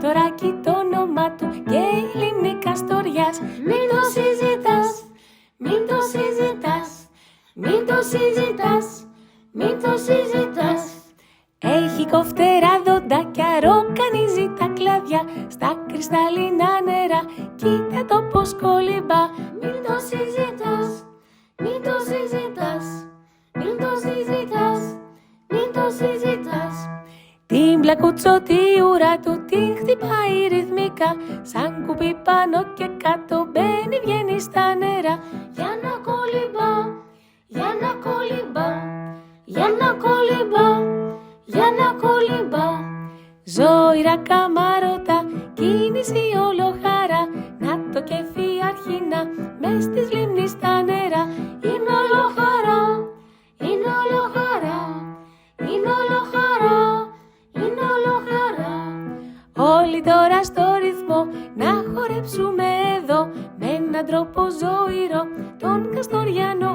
Καστοράκι το όνομα του και η λίμνη Καστοριάς. Μην το συζητάς, μην το συζητάς, μην το συζητάς, μην το συζητάς. Έχει κοφτερά δοντάκια, ροκανίζει τα κλαδιά στα κρυσταλλινά νερά, κοίτα το πως κολυμπά. Μην το συζητάς, μην το συζητάς, μην το συζητάς, μην το συζητάς. Την πλακούτσο τη ουρά του την χτυπάει ρυθμικά, σαν κουπί πάνω και κάτω μπαίνει βγαίνει στα νερά. Για να κολυμπά, για να κολυμπά, για να κολυμπά, για να κολυμπά. Ζώηρα καμάρωτα, κίνηση όλο χαρά, να το κεφί αρχινά, μες της λίμνης στα νερά. Είναι όλο χαρά, είναι όλο χαρά, είναι όλο χαρά, είναι όλο χαρά. Όλοι τώρα στο ρυθμό να χορέψουμε εδώ, με έναν τρόπο ζωηρό τον Καστοριανό